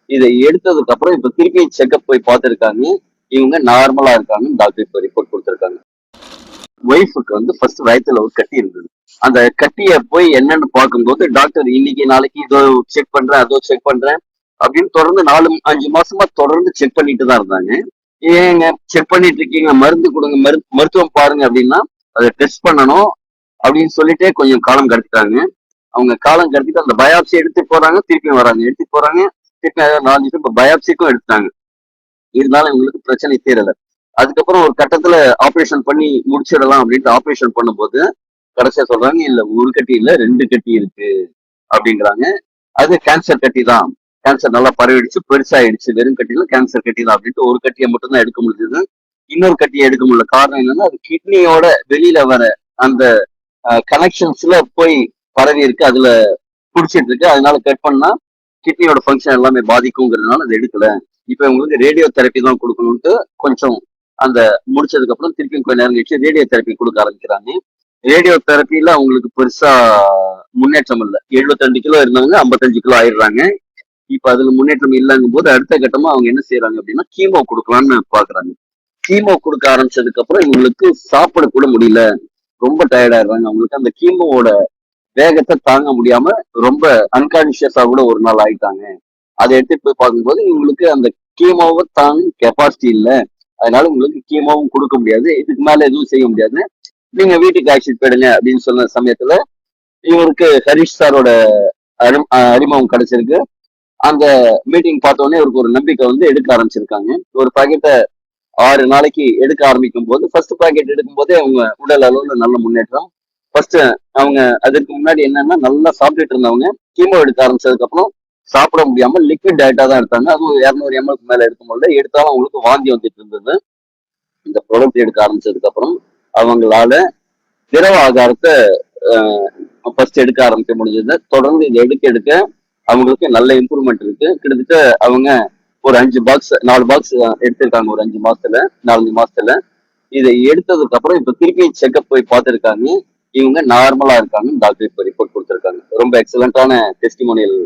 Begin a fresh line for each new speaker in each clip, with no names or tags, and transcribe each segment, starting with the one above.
இதை எடுத்ததுக்கு அப்புறம் இப்ப திருப்பி செக்அப் போய் பார்த்திருக்காங்க. இவங்க நார்மலா இருக்காங்கன்னு டாக்டர் இப்ப ரிப்போர்ட் கொடுத்திருக்காங்க. ஒய்ஃபுக்கு வந்து ஃபர்ஸ்ட் வயித்துல ஒரு கட்டி இருந்தது. அந்த கட்டிய போய் என்னன்னு பார்க்கும்போது டாக்டர் இன்னைக்கு நாளைக்கு இதோ செக் பண்றேன் அதோ செக் பண்றேன் அப்படின்னு தொடர்ந்து 4-5 மாசமா தொடர்ந்து செக் பண்ணிட்டு தான் இருந்தாங்க. ஏங்க செக் பண்ணிட்டு இருக்கீங்க, மருந்து கொடுங்க, மருத்துவம் பாருங்க அப்படின்னா அதை டெஸ்ட் பண்ணணும் அப்படின்னு சொல்லிட்டே கொஞ்சம் காலம் கடத்திட்டாங்க. அவங்க காலம் கடத்திட்டு அந்த பயாப்சி எடுத்து போறாங்க, திருப்பியும் வராங்க, எடுத்து போறாங்க, திருப்பி 4 இப்ப பயாப்சிக்கும் எடுத்தாங்க. இருந்தாலும் இவங்களுக்கு பிரச்சனை தீரல. அதுக்கப்புறம் ஒரு கட்டத்துல ஆபரேஷன் பண்ணி முடிச்சிடலாம் அப்படின்ட்டு ஆபரேஷன் பண்ணும்போது கடைசியா சொல்றாங்க, இல்ல ஒரு கட்டி இல்ல 2 கட்டி இருக்கு அப்படிங்கிறாங்க. அது கேன்சர் கட்டி தான். கேன்சர் நல்லா பரவிடுச்சு, பெருசாயிடுச்சு, வெறும் கட்டியில கேன்சர் கட்டி தான் அப்படின்ட்டு ஒரு கட்டியை மட்டும் தான் எடுக்க முடிஞ்சது. இன்னொரு கட்டியை எடுக்க முடியல. காரணம் என்னன்னா அது கிட்னியோட வெளியில வர அந்த கனெக்ஷன்ஸ்ல போய் பரவி இருக்கு, அதுல புடிச்சிட்டு இருக்கு. அதனால கட் பண்ணா கிட்னியோட ஃபங்க்ஷன் எல்லாமே பாதிக்குங்கிறதுனால அதை எடுக்கல. இப்ப உங்களுக்கு ரேடியோ தெரப்பி தான் கொடுக்கணும்ட்டு கொஞ்சம் அந்த முடிச்சதுக்கு அப்புறம் திருப்பி கொஞ்ச நேரம் கழிச்சு ரேடியோ தெரப்பி கொடுக்க ஆரம்பிக்கிறாங்க. ரேடியோ தெரப்பில அவங்களுக்கு பெருசா முன்னேற்றம் இல்லை. 72 கிலோ இருந்தவங்க 55 கிலோ ஆயிடுறாங்க. இப்ப அதுல முன்னேற்றம் இல்லைங்கும் போது அடுத்த கட்டமா அவங்க என்ன செய்யறாங்க அப்படின்னா கீமோ கொடுக்கலாம்னு பாக்குறாங்க. கீமோ கொடுக்க ஆரம்பிச்சதுக்கு அப்புறம் இவங்களுக்கு சாப்பிட கூட முடியல, ரொம்ப டயர்ட் ஆயிடுறாங்க. அவங்களுக்கு அந்த கீமோவோட வேகத்தை தாங்க முடியாம ரொம்ப அன்கான்சியஸா கூட ஒரு நாள் ஆயிட்டாங்க. அதை எடுத்துட்டு போய் பார்க்கும்போது இவங்களுக்கு அந்த கீமோவை தாங்க கெப்பாசிட்டி இல்லை, அதனால உங்களுக்கு கீமோவும் கொடுக்க முடியாது, இதுக்கு மேல எதுவும் செய்ய முடியாது, நீங்க வீட்டுக்கு அழைச்சிட்டு போயிடுங்க அப்படின்னு சொன்ன சமயத்துல இவருக்கு ஹரிஷ் சாரோட அறிமுகம் கிடைச்சிருக்கு. அந்த மீட்டிங் பார்த்தோன்னே இவருக்கு ஒரு நம்பிக்கை வந்து எடுக்க ஆரம்பிச்சிருக்காங்க. ஒரு பாக்கெட்டை 6 நாளைக்கு எடுக்க ஆரம்பிக்கும் போது ஃபர்ஸ்ட் பாக்கெட் எடுக்கும் போதே அவங்க உடல் அளவுல நல்ல முன்னேற்றம். ஃபர்ஸ்ட் அவங்க அதற்கு முன்னாடி என்னன்னா நல்லா சாப்பிட்டுட்டு இருந்தவங்க கீமோ எடுக்க ஆரம்பிச்சதுக்கு அப்புறம் சாப்பிட முடியாம லிக்விட் டயட்டா தான் எடுத்தாங்க. அதுவும் 200 ml மேல எடுக்கும்போது எடுத்தாலும் அவங்களுக்கு வாந்தி வந்துட்டு இருந்தது. இந்த ப்ராடக்ட் எடுக்க ஆரம்பிச்சதுக்கு அப்புறம் அவங்களால திரவ ஆகாரத்தை ஃபர்ஸ்ட் எடுக்க ஆரம்பிக்க முடிஞ்சது. தொடர்ந்து இதை எடுக்க அவங்களுக்கு நல்ல இம்ப்ரூவ்மெண்ட் இருக்கு. கிட்டத்தட்ட அவங்க ஒரு 4 பாக்ஸ் எடுத்திருக்காங்க ஒரு 5 மாசத்துல, 4 மாசத்துல. இதை எடுத்ததுக்கு அப்புறம் இப்ப திருப்பி செக்அப் போய் பார்த்திருக்காங்க. இவங்க நார்மலா இருக்காங்கன்னு டாக்டர் இப்ப ரிப்போர்ட் கொடுத்திருக்காங்க. ரொம்ப எக்ஸலண்டான டெஸ்டிமோனியல்.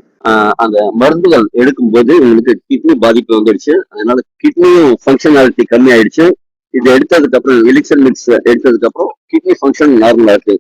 அந்த மருந்துகள் எடுக்கும்போது இவங்களுக்கு கிட்னி பாதிப்பு வந்துடுச்சு, அதனால கிட்னியும் ஃபங்க்ஷனாலிட்டி கம்மி ஆயிடுச்சு. இதை எடுத்ததுக்கு அப்புறம் எலிக்சன் மிக்ஸ் எடுத்ததுக்கு அப்புறம் கிட்னி ஃபங்க்ஷன் நார்மலா இருக்கு.